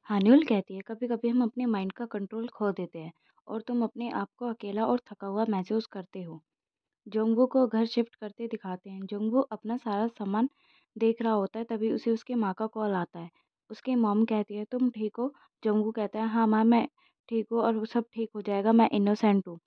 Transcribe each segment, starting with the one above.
Hanyul कहती है, कभी कभी हम अपने माइंड का कंट्रोल खो देते हैं और तुम अपने आप को अकेला और थका हुआ महसूस करते हो। जोंगवू को घर शिफ्ट करते दिखाते हैं। जोंगवू अपना सारा सामान देख रहा होता है, तभी उसे उसकी माँ का कॉल आता है। उसकी मॉम कहती है, तुम ठीक हो? जोंगवू कहता है, हाँ माँ, मैं ठीक हूँ और वो सब ठीक हो जाएगा, मैं इनोसेंट हूँ।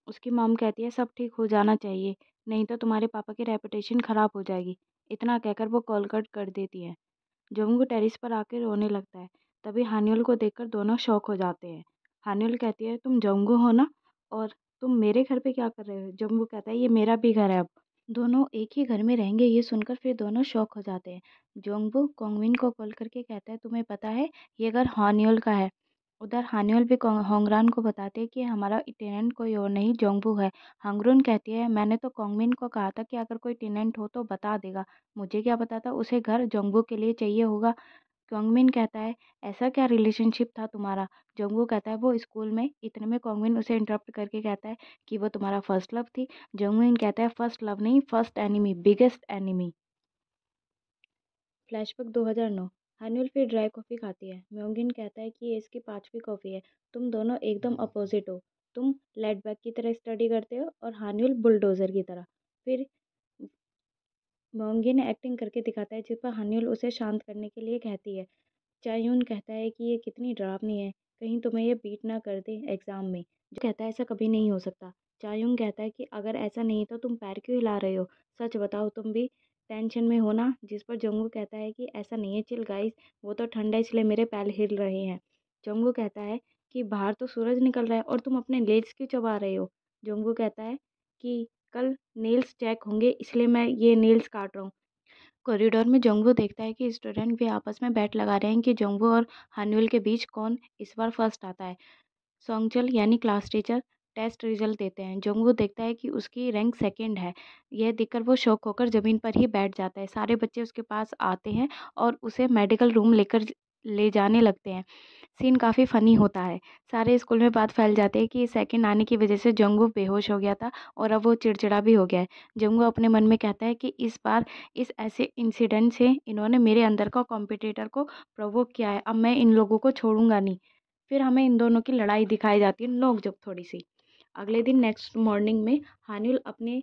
उसकी मॉम कहती है, सब ठीक हो जाना चाहिए, नहीं तो तुम्हारे पापा की रेपुटेशन खराब हो जाएगी। इतना कहकर वो कॉल कट कर देती है। जोंगू टेरिस पर आकर रोने लगता है। तभी हान्युल को देखकर दोनों शॉक हो जाते हैं। हान्युल कहती है, तुम जोंगू हो ना, और तुम मेरे घर पे क्या कर रहे हो? जोंगू कहता है, ये मेरा भी घर है अब। दोनों एक ही घर में रहेंगे, ये सुनकर फिर दोनों शॉक हो जाते हैं। जोंगबू कोंगमिन को कॉल करके कहता है, तुम्हें पता है ये घर हान्युल का है। उधर हान्युल भी होंगरान को बताते हैं कि हमारा टेनेंट कोई और नहीं, जोंगबू है। हांगरून कहती है, मैंने तो कोंगमिन को कहा था कि अगर कोई टेनेंट हो तो बता देगा, मुझे क्या पता था उसे घर जोंगबू के लिए चाहिए होगा। कोंगमिन कहता है, ऐसा क्या रिलेशनशिप था तुम्हारा? जोंगवू कहता है, वो स्कूल में। इतने में कोंगमिन उसे इंटरप्ट करके कहता है कि वो तुम्हारा फर्स्ट लव थी। जोंगमिन कहता है, फर्स्ट लव नहीं, first enemy, biggest enemy. Flashback 2009। Hanyul फिर ड्राई कॉफ़ी खाती है। म्योंगिन कहता है कि ये इसकी पांचवी कॉफ़ी है। तुम दोनों एकदम अपोजिट हो। तुम लेटबैक की तरह स्टडी करते हो और हान्युल बुलडोजर की तरह। फिर म्योंगिन एक्टिंग करके दिखाता है, जिस पर हान्युल उसे शांत करने के लिए कहती है। चायून कहता है कि ये कितनी डरावनी है, कहीं तुम्हें ये बीट ना कर दे एग्जाम में। जो कहता है, ऐसा कभी नहीं हो सकता। चायून कहता है कि अगर ऐसा नहीं तो तुम पैर क्यों हिला रहे हो? सच बताओ, तुम भी टेंशन में हो ना? जिस पर जोंगू कहता है कि ऐसा नहीं है, चिल गाइस, वो तो ठंडा है इसलिए मेरे पैर हिल रहे हैं। जोंगू कहता है कि बाहर तो सूरज निकल रहा है और तुम अपने नेल्स क्यों चबा रहे हो? जोंगू कहता है कि कल नेल्स चेक होंगे इसलिए मैं ये नेल्स काट रहा हूँ। कॉरिडोर में जोंगवू देखता है कि स्टूडेंट भी आपस में बैट लगा रहे हैं कि जोंगवू और हान्युल के बीच कौन इस बार फर्स्ट आता है। सोंगचल यानी क्लास टीचर टेस्ट रिजल्ट देते हैं। जोंगवू देखता है कि उसकी रैंक सेकंड है। यह देखकर वो शौक होकर ज़मीन पर ही बैठ जाता है। सारे बच्चे उसके पास आते हैं और उसे मेडिकल रूम लेकर ले जाने लगते हैं। सीन काफ़ी फ़नी होता है। सारे स्कूल में बात फैल जाती है कि सेकंड आने की वजह से जोंगवू बेहोश हो गया था और अब वो चिड़चिड़ा भी हो गया है। जोंगवू अपने मन में कहता है कि इस बार इस ऐसे इंसिडेंट से इन्होंने मेरे अंदर का कॉम्पिटिटर को प्रोवोक किया है। अब मैं इन लोगों को छोड़ूंगा नहीं। फिर हमें इन दोनों की लड़ाई दिखाई जाती है, नोक-झोंक थोड़ी सी। अगले दिन नेक्स्ट मॉर्निंग में हान्युल अपने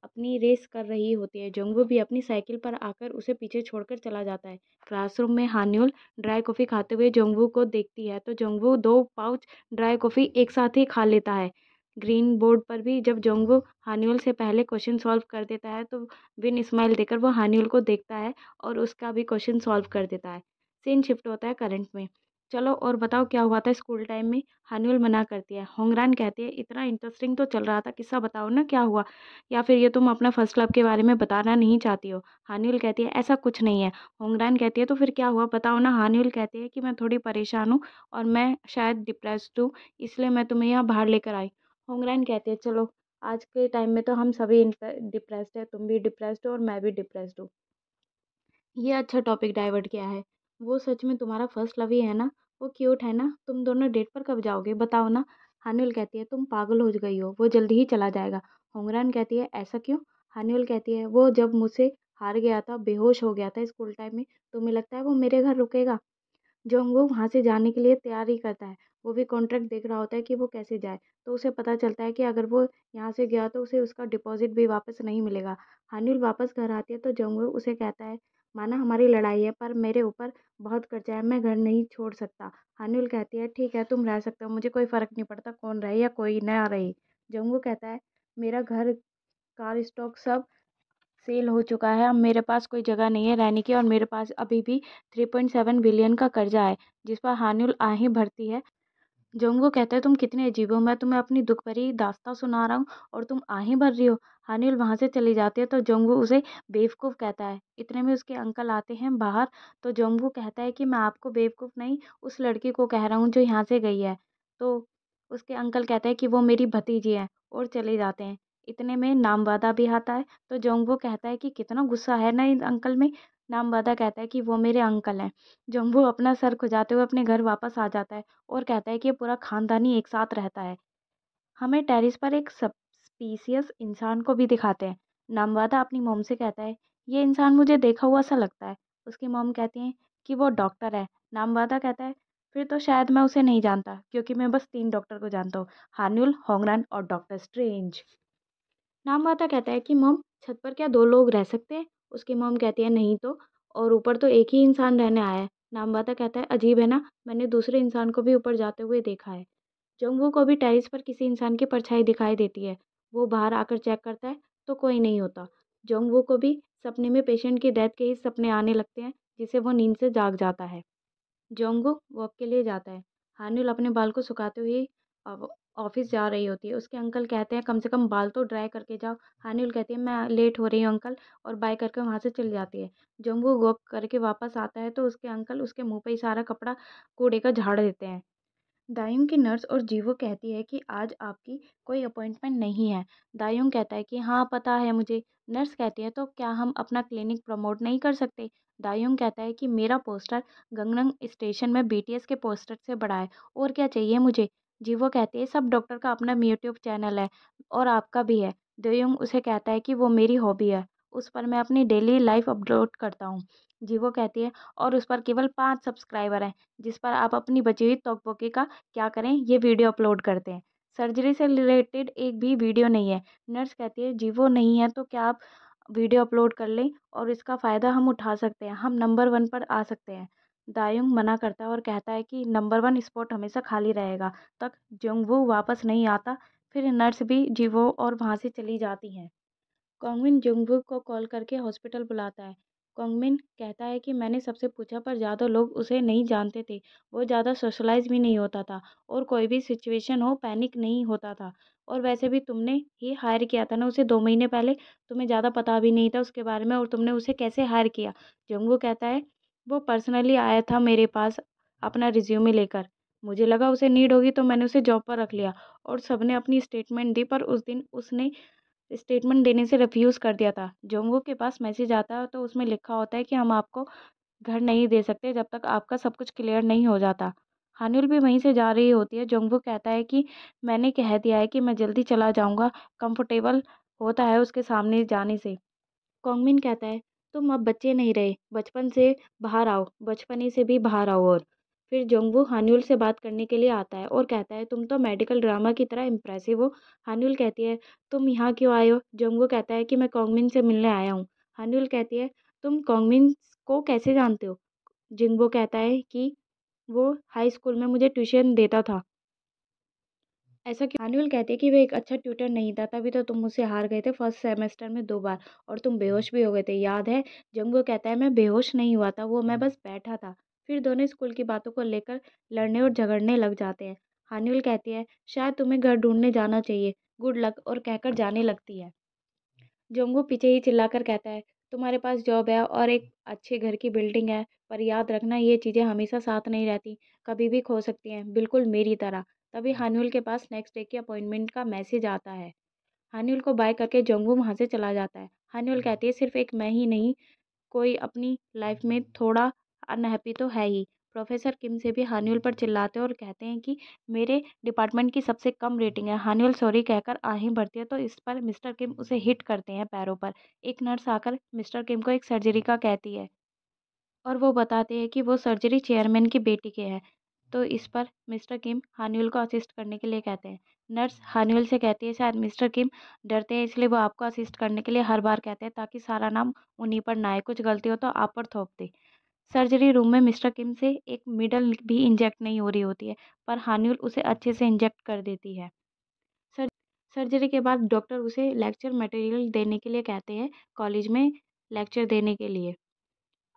अपनी रेस कर रही होती है। जोंगवू भी अपनी साइकिल पर आकर उसे पीछे छोड़कर चला जाता है। क्लासरूम में हान्युल ड्राई कॉफ़ी खाते हुए जोंगवू को देखती है, तो जोंगवू 2 पाउच ड्राई कॉफ़ी एक साथ ही खा लेता है। ग्रीन बोर्ड पर भी जब जोंगवू हान्युल से पहले क्वेश्चन सॉल्व कर देता है, तो विन स्माइल देकर वो हान्युल को देखता है और उसका भी क्वेश्चन सॉल्व कर देता है। सीन शिफ्ट होता है करंट में। चलो और बताओ क्या हुआ था स्कूल टाइम में? हान्युल मना करती है। होंगरान कहती है, इतना इंटरेस्टिंग तो चल रहा था, किस्सा बताओ ना क्या हुआ? या फिर ये तुम अपना फर्स्ट लव के बारे में बताना नहीं चाहती हो? हान्युल कहती है, ऐसा कुछ नहीं है। होंगरान कहती है, तो फिर क्या हुआ बताओ ना? हान्युल कहती है कि मैं थोड़ी परेशान हूँ और मैं शायद डिप्रेस्ड हूँ, इसलिए मैं तुम्हें यहाँ बाहर लेकर आई। होंगरान कहती है, चलो आज के टाइम में तो हम सभी डिप्रेस्ड है, तुम भी डिप्रेस्ड हो और मैं भी डिप्रेस्ड हूँ। ये अच्छा टॉपिक डाइवर्ट किया है। वो सच में तुम्हारा फर्स्ट लव ही है ना? वो क्यूट है ना? तुम दोनों डेट पर कब जाओगे बताओ ना? हान्युल कहती है, तुम पागल हो गई हो, वो जल्दी ही चला जाएगा। होंगरान कहती है, ऐसा क्यों? हान्युल कहती है, वो जब मुझसे हार गया था, बेहोश हो गया था स्कूल टाइम में, तुम्हें लगता है वो मेरे घर रुकेगा? जोंगवू वहाँ से जाने के लिए तैयारी करता है। वो भी कॉन्ट्रैक्ट देख रहा होता है कि वो कैसे जाए। तो उसे पता चलता है कि अगर वो यहाँ से गया तो उसे उसका डिपॉज़िट भी वापस नहीं मिलेगा। हान्युल वापस घर आती है तो जोंगवू उसे कहता है, माना हमारी लड़ाई है पर मेरे ऊपर बहुत कर्जा है, मैं घर नहीं छोड़ सकता। हान्युल कहती है, ठीक है तुम रह सकते हो, मुझे कोई फ़र्क नहीं पड़ता कौन रहे या कोई ना रहे। जोंगवू कहता है, मेरा घर, कार स्टॉक सब सेल हो चुका है, अब मेरे पास कोई जगह नहीं है रहने की और मेरे पास अभी भी 3.7 बिलियन का कर्जा है। जिस पर हान्युल आहें भरती है। जोंगवू कहता है, तुम कितने अजीब हो, मैं तुम्हें अपनी दुख भरी दास्तां सुना रहा हूँ और तुम आहें भर रही हो। हान्युल वहां से चली जाती है तो जोंगवू उसे बेवकूफ़ कहता है। इतने में उसके अंकल आते हैं बाहर, तो जोंगवू कहता है कि मैं आपको बेवकूफ़ नहीं, उस लड़की को कह रहा हूँ जो यहाँ से गई है। तो उसके अंकल कहते हैं कि वो मेरी भतीजी है और चले जाते हैं। इतने में नामवादा भी आता है, तो जोंगवू कहता है कि कितना गुस्सा है ना इन अंकल में। नामवादा कहता है कि वो मेरे अंकल हैं। जोंगवू अपना सर खुजाते हुए अपने घर वापस आ जाता है और कहता है कि ये पूरा खानदान ही एक साथ रहता है। हमें टेरेस पर एक सस्पिशियस इंसान को भी दिखाते हैं। नामवादा अपनी मॉम से कहता है, ये इंसान मुझे देखा हुआ सा लगता है। उसकी मॉम कहती है कि वो डॉक्टर है। नामवादा कहता है, फिर तो शायद मैं उसे नहीं जानता, क्योंकि मैं बस 3 डॉक्टर को जानता हूँ, हान्युल, होंगरान और डॉक्टर स्ट्रेंज। नामवाता कहता है कि मॉम, छत पर क्या 2 लोग रह सकते हैं? उसकी मॉम कहती है नहीं तो, और ऊपर तो एक ही इंसान रहने आया है। नामवाता कहता है अजीब है ना, मैंने दूसरे इंसान को भी ऊपर जाते हुए देखा है। जंगवू को भी टेरेस पर किसी इंसान की परछाई दिखाई देती है। वो बाहर आकर चेक करता है तो कोई नहीं होता। जंगवू को भी सपने में पेशेंट की डेथ के ही सपने आने लगते हैं, जिसे वो नींद से जाग जाता है। जोंगुक वॉक के लिए जाता है। हान्युल अपने बाल को सुखाते हुए अब ऑफिस जा रही होती है। उसके अंकल कहते हैं कम से कम बाल तो ड्राई करके जाओ। हान्युल कहती है मैं लेट हो रही हूँ अंकल, और बाय करके वहाँ से चली जाती है। जोंगुक वॉक करके वापस आता है तो उसके अंकल उसके मुंह पे ही सारा कपड़ा कूड़े का झाड़ देते हैं। दायूं की नर्स और जीवो कहती है कि आज आपकी कोई अपॉइंटमेंट नहीं है। दायूं कहता है कि हाँ पता है मुझे। नर्स कहती है तो क्या हम अपना क्लिनिक प्रमोट नहीं कर सकते? दायूं कहता है कि मेरा पोस्टर गंगनम स्टेशन में बीटीएस के पोस्टर से बड़ा है, और क्या चाहिए मुझे? जीवो कहती है सब डॉक्टर का अपना यूट्यूब चैनल है, और आपका भी है। दायूं उसे कहता है कि वो मेरी हॉबी है, उस पर मैं अपनी डेली लाइफ अपलोड करता हूँ। जीवो कहती है और उस पर केवल 5 सब्सक्राइबर हैं, जिस पर आप अपनी बची हुई तोकबोकी का क्या करें, ये वीडियो अपलोड करते हैं। सर्जरी से रिलेटेड एक भी वीडियो नहीं है। नर्स कहती है जी वो नहीं है तो क्या आप वीडियो अपलोड कर लें, और इसका फ़ायदा हम उठा सकते हैं, हम नंबर 1 पर आ सकते हैं। दायुंग मना करता है और कहता है कि नंबर 1 स्पॉट हमेशा खाली रहेगा तक जोंगवू वापस नहीं आता। फिर नर्स भी जीवो और वहाँ से चली जाती हैं। कॉन्गमिन जुंगवू को कॉल करके हॉस्पिटल बुलाता है। कॉन्गमिन कहता है कि मैंने सबसे पूछा पर ज़्यादा लोग उसे नहीं जानते थे। वो ज़्यादा सोशलाइज भी नहीं होता था, और कोई भी सिचुएशन हो पैनिक नहीं होता था। और वैसे भी तुमने ही हायर किया था ना उसे 2 महीने पहले, तुम्हें ज़्यादा पता भी नहीं था उसके बारे में, और तुमने उसे कैसे हायर किया? जुंगवू कहता है वो पर्सनली आया था मेरे पास अपना रिज्यूमे लेकर। मुझे लगा उसे नीड होगी तो मैंने उसे जॉब पर रख लिया, और सबने अपनी स्टेटमेंट दी पर उस दिन उसने स्टेटमेंट देने से रिफ्यूज़ कर दिया था। जोंगो के पास मैसेज आता है तो उसमें लिखा होता है कि हम आपको घर नहीं दे सकते जब तक आपका सब कुछ क्लियर नहीं हो जाता। हानुल भी वहीं से जा रही होती है। जोंगवू कहता है कि मैंने कह दिया है कि मैं जल्दी चला जाऊंगा, कंफर्टेबल होता है उसके सामने जाने से। कॉन्गमिन कहता है तुम अब बच्चे नहीं रहे, बचपन से बाहर आओ, बचपने से भी बाहर आओ। और फिर जोंगवू हान्युल से बात करने के लिए आता है और कहता है तुम तो मेडिकल ड्रामा की तरह इम्प्रेसिव हो। हान्युल कहती है तुम यहाँ क्यों आए हो? जोंगवू कहता है कि मैं कॉन्गमिन से मिलने आया हूँ। हान्युल कहती है तुम कॉन्गमिन को कैसे जानते हो? जिंगबो कहता है कि वो हाई स्कूल में मुझे ट्यूशन देता था। ऐसा क्यों? हानिउल कहती है कि वह एक अच्छा ट्यूटर नहीं था, तभी तो तुम मुझसे हार गए थे फर्स्ट सेमेस्टर में 2 बार, और तुम बेहोश भी हो गए थे, याद है? जंगो कहता है मैं बेहोश नहीं हुआ था, वो मैं बस बैठा था। फिर दोनों स्कूल की बातों को लेकर लड़ने और झगड़ने लग जाते हैं। हानिउल कहती है शायद तुम्हें घर ढूंढने जाना चाहिए, गुड लक, और कहकर जाने लगती है। जोंगू पीछे ही चिल्लाकर कहता है तुम्हारे पास जॉब है और एक अच्छे घर की बिल्डिंग है, पर याद रखना ये चीज़ें हमेशा साथ नहीं रहती, कभी भी खो सकती हैं, बिल्कुल मेरी तरह। तभी हानुल के पास नेक्स्ट डे की अपॉइंटमेंट का मैसेज आता है। हानुल को बाय करके जोंगू वहाँ से चला जाता है। हानुल कहती है सिर्फ एक मैं ही नहीं, कोई अपनी लाइफ में थोड़ा अनहैप्पी तो है ही। प्रोफेसर किम से भी हान्युल पर चिल्लाते हैं और कहते हैं कि मेरे डिपार्टमेंट की सबसे कम रेटिंग है। हान्युल सॉरी कहकर आही भरती है तो इस पर मिस्टर किम उसे हिट करते हैं पैरों पर। एक नर्स आकर मिस्टर किम को एक सर्जरी का कहती है, और वो बताते हैं कि वो सर्जरी चेयरमैन की बेटी के है। तो इस पर मिस्टर किम हान्युल को असिस्ट करने के लिए कहते हैं। नर्स हान्युल से कहती है शायद मिस्टर किम डरते हैं इसलिए वो आपको असिस्ट करने के लिए हर बार कहते हैं ताकि सारा नाम उन्हीं पर ना आए, कुछ गलती हो तो आप पर थोप दे। सर्जरी रूम में मिस्टर किम से एक मिडल भी इंजेक्ट नहीं हो रही होती है, पर हान्युल उसे अच्छे से इंजेक्ट कर देती है। सर सर्जरी के बाद डॉक्टर उसे लेक्चर मटेरियल देने के लिए कहते हैं, कॉलेज में लेक्चर देने के लिए,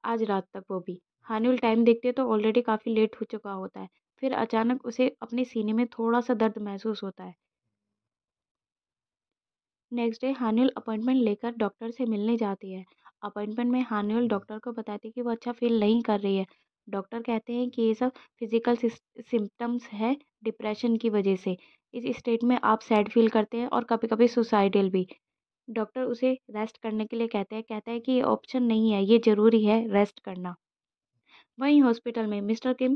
आज रात तक वो भी। हानिउल टाइम देखती है तो ऑलरेडी काफ़ी लेट हो चुका होता है। फिर अचानक उसे अपने सीने में थोड़ा सा दर्द महसूस होता है। नेक्स्ट डे हानिउल अपॉइंटमेंट लेकर डॉक्टर से मिलने जाती है। अपॉइंटमेंट में हानिउल डॉक्टर को बताती है कि वो अच्छा फील नहीं कर रही है। डॉक्टर कहते हैं कि ये सब फिजिकल सिम्टम्स है डिप्रेशन की वजह से। इस स्टेट में आप सैड फील करते हैं और कभी कभी सुसाइडल भी। डॉक्टर उसे रेस्ट करने के लिए कहता है कि ये ऑप्शन नहीं है, ये ज़रूरी है रेस्ट करना। वहीं हॉस्पिटल में मिस्टर किम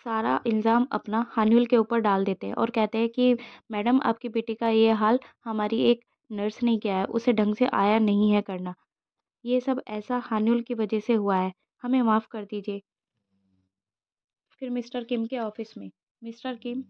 सारा इल्ज़ाम अपना हान्युल के ऊपर डाल देते हैं और कहते हैं कि मैडम आपकी बेटी का ये हाल हमारी एक नर्स ने किया है, उसे ढंग से आया नहीं है करना। ये सब ऐसा हान्युल की वजह से हुआ है, हमें माफ़ कर दीजिए। फिर मिस्टर किम के ऑफिस में मिस्टर किम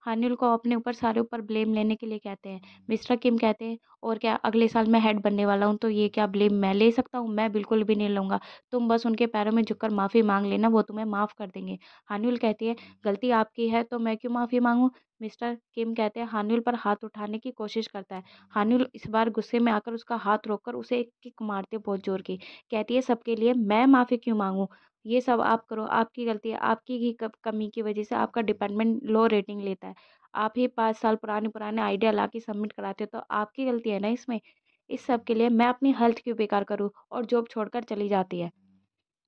हानिल को अपने ऊपर सारे ऊपर ब्लेम लेने के लिए कहते हैं। मिस्टर किम कहते हैं, और क्या अगले साल मैं हेड बनने वाला हूँ, तो ये क्या ब्लेम मैं ले सकता हूँ? मैं बिल्कुल भी नहीं लूँगा। तुम बस उनके पैरों में झुककर माफ़ी मांग लेना, वो तुम्हें माफ़ कर देंगे। हानिल कहती है, गलती आपकी है तो मैं क्यों माफ़ी मांगूं? मिस्टर किम कहते हैं, हानिल पर हाथ उठाने की कोशिश करता है। हानिल इस बार गुस्से में आकर उसका हाथ रोककर उसे एक किक मारती है बहुत जोर की। कहती है, सबके लिए मैं माफ़ी क्यों मांगूं? ये सब आप करो, आपकी गलती है, आपकी ही कमी की वजह से आपका डिपार्टमेंट लो रेटिंग लेता है। आप ही 5 साल पुराने पुराने आइडिया ला के सबमिट कराते हो, तो आपकी गलती है ना इसमें। इस सब के लिए मैं अपनी हेल्थ क्यों बेकार करूँ? और जॉब छोड़कर चली जाती है।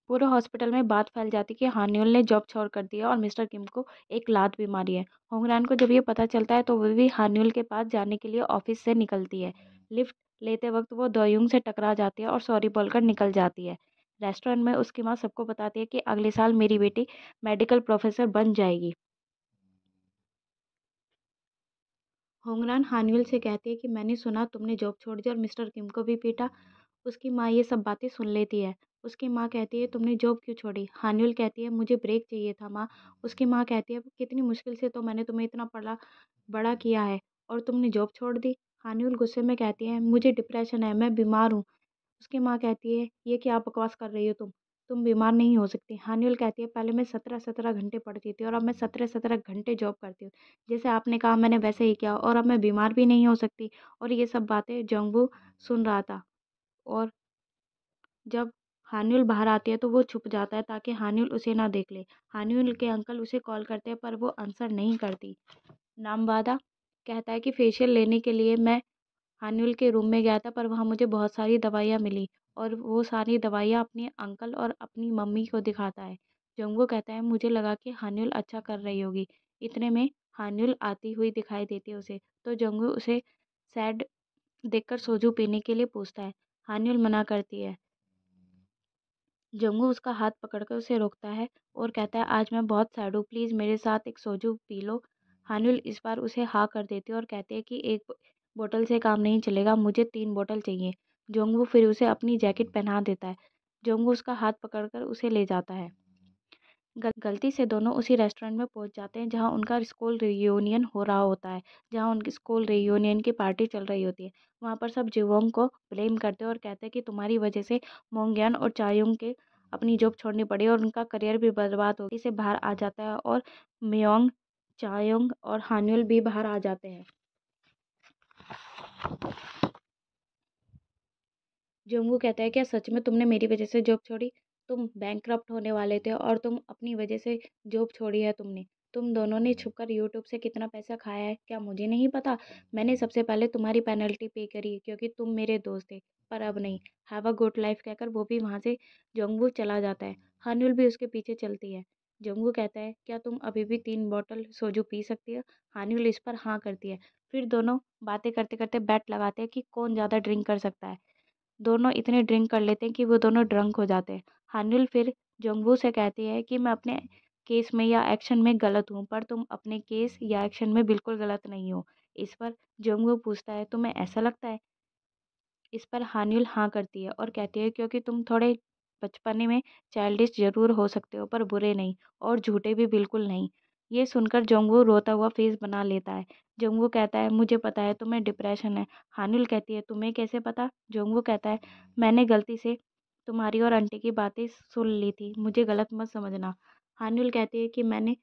पूरे हॉस्पिटल में बात फैल जाती है कि हानियुल ने जॉब छोड़ कर दिया और मिस्टर किम को एक लात भी मारी है। होंगरान को जब ये पता चलता है तो वो भी हानियुल के पास जाने के लिए ऑफिस से निकलती है। लिफ्ट लेते वक्त वो दोयुंग से टकरा जाती है और सॉरी बोलकर निकल जाती है। रेस्टोरेंट में उसकी माँ सबको बताती है कि अगले साल मेरी बेटी मेडिकल प्रोफेसर बन जाएगी। होंगरान हानियुल से कहती है कि मैंने सुना तुमने जॉब छोड़ दी और मिस्टर किम को भी पीटा। उसकी माँ ये सब बातें सुन लेती है। उसकी माँ कहती है, तुमने जॉब क्यों छोड़ी? हानियुल कहती है, मुझे ब्रेक चाहिए था माँ। उसकी माँ कहती है, कितनी मुश्किल से तो मैंने तुम्हें इतना पढ़ा बड़ा किया है और तुमने जॉब छोड़ दी। हानियुल गुस्से में कहती है, मुझे डिप्रेशन है, मैं बीमार हूँ। उसकी माँ कहती है, ये क्या बकवास कर रही हो तुम बीमार नहीं हो सकती। हानियुल कहती है, पहले मैं 17-17 घंटे पढ़ती थी और अब मैं 17-17 घंटे जॉब करती हूँ। जैसे आपने कहा मैंने वैसे ही किया और अब मैं बीमार भी नहीं हो सकती। और ये सब बातें जोंगबू सुन रहा था। और जब हानियुल बाहर आती है तो वो छुप जाता है ताकि हानियुल उसे ना देख ले। हानियुल के अंकल उसे कॉल करते हैं पर वो आंसर नहीं करती। नामवादा कहता है कि फेशियल लेने के लिए मैं हानियुल के रूम में गया था पर वहाँ मुझे बहुत सारी दवाइयाँ मिली और वो सारी दवाइयाँ अपने अंकल और अपनी मम्मी को दिखाता है। जोंगो कहता है, मुझे लगा कि हानियुल अच्छा कर रही होगी। इतने में हानियुल आती हुई दिखाई देती है उसे, तो जोंगो उसे सैड देखकर सोजू पीने के लिए पूछता है। हानियुल मना करती है। जंगू उसका हाथ पकड़कर उसे रोकता है और कहता है, आज मैं बहुत सैड हूँ, प्लीज़ मेरे साथ एक सोजू पी लो। हानियुल इस बार उसे हाँ कर देती है और कहते हैं कि एक बोतल से काम नहीं चलेगा, मुझे 3 बोतल चाहिए। जोंगू फिर उसे अपनी जैकेट पहना देता है। जोंगू उसका हाथ पकड़कर उसे ले जाता है। गलती से दोनों उसी रेस्टोरेंट में पहुंच जाते हैं जहां उनका स्कूल रियूनियन हो रहा होता है, जहां उनकी स्कूल रियूनियन की पार्टी चल रही होती है। वहां पर सब जिवोंग को ब्लेम करते हैं और कहते हैं कि तुम्हारी वजह से मोंगयान और चायुंग के अपनी जॉब छोड़नी पड़ी और उनका करियर भी बर्बाद हो गया। इसे बाहर आ जाता है और मियोंग, चायुंग और हान्युल भी बाहर आ जाते हैं। जोंगू कहता है, क्या सच में तुमने मेरी वजह से जॉब छोड़ी? तुम बैंकरप्ट होने वाले थे और तुम अपनी वजह से जॉब छोड़ी है तुमने। तुम दोनों ने छुपकर यूट्यूब से कितना पैसा खाया है क्या मुझे नहीं पता? मैंने सबसे पहले तुम्हारी पेनल्टी पे करी क्योंकि तुम मेरे दोस्त थे, पर अब नहीं। हैव अ गुड लाइफ कहकर वो भी वहाँ से जोंगू चला जाता है। हानुल भी उसके पीछे चलती है। जोंगू कहता है, क्या तुम अभी भी 3 बोतल सोजू पी सकती हो? हानुल इस पर हाँ करती है। फिर दोनों बातें करते करते बैट लगाते हैं कि कौन ज़्यादा ड्रिंक कर सकता है। दोनों इतने ड्रिंक कर लेते हैं कि वो दोनों ड्रंक हो जाते हैं। हानुल फिर जोंगवू से कहती है कि मैं अपने केस में या एक्शन में गलत हूँ, पर तुम अपने केस या एक्शन में बिल्कुल गलत नहीं हो। इस पर जोंगवू पूछता है, तुम्हें ऐसा लगता है? इस पर हान्युल हाँ करती है और कहती है, क्योंकि तुम थोड़े बचपने में चाइल्डिश जरूर हो सकते हो पर बुरे नहीं, और झूठे भी बिल्कुल नहीं। ये सुनकर जोंगवू रोता हुआ फेस बना लेता है। जोंगवू कहता है, मुझे पता है तुम्हें डिप्रेशन है। हानुल कहती है, तुम्हें कैसे पता? जोंगवू कहता है, मैंने गलती से तुम्हारी और आंटी की बातें सुन ली थी, मुझे गलत मत समझना। हानुल कहती है कि मैंने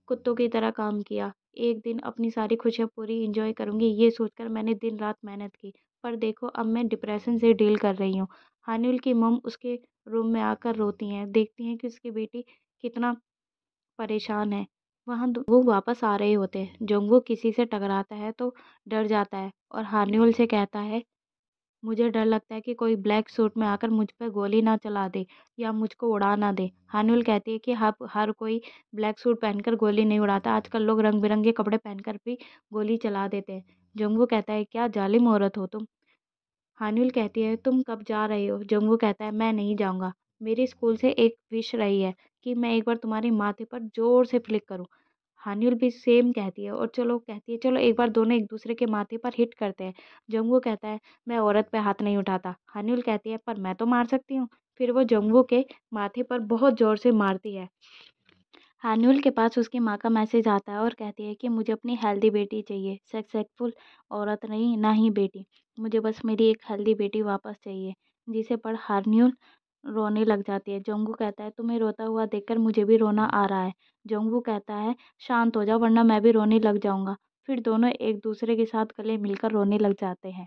कुत्तों की तरह काम किया, एक दिन अपनी सारी खुशियाँ पूरी इंजॉय करूंगी ये सोचकर मैंने दिन रात मेहनत की, पर देखो अब मैं डिप्रेशन से डील कर रही हूँ। हानिल की मम उसके रूम में आकर रोती हैं, देखती हैं कि उसकी बेटी कितना परेशान है। वो वापस आ रहे होते हैं। जोंगवू किसी से टकराता है तो डर जाता है और हानिउल से कहता है, मुझे डर लगता है कि कोई ब्लैक सूट में आकर मुझ पर गोली ना चला दे या मुझको उड़ा ना दे। हानुल कहती है कि हर कोई ब्लैक सूट पहनकर गोली नहीं उड़ाता, आजकल लोग रंग बिरंगे कपड़े पहनकर भी गोली चला देते हैं। जोंगू कहता है, क्या जालिम औरत हो तुम। हानुल कहती है, तुम कब जा रहे हो? जोंगू कहता है, मैं नहीं जाऊंगा। मेरे स्कूल से एक विश रही है कि मैं एक बार तुम्हारे माथे पर जोर से फ्लिक करूं। हानियुल भी सेम कहती है और कहती है, चलो एक बार दोनों एक दूसरे के माथे पर हिट करते हैं। जंगवू कहता है, मैं औरत पे हाथ नहीं उठाता। हानियुल कहती है, पर मैं तो मार सकती हूँ। फिर वो जंगवू के माथे पर बहुत जोर से मारती है। हान्युल के पास उसकी माँ का मैसेज आता है और कहती है कि मुझे अपनी हेल्दी बेटी चाहिए, सक्सेसफुल औरत नहीं, ना ही बेटी। मुझे बस मेरी एक हेल्दी बेटी वापस चाहिए। जिसे पढ़ हान्युल रोने लग जाती है। जोंगू कहता है तुम्हें रोता हुआ देखकर मुझे भी रोना आ रहा है। जोंगू कहता है शांत हो जाओ वरना मैं भी रोने लग जाऊंगा। फिर दोनों एक दूसरे के साथ गले मिलकर रोने लग जाते हैं।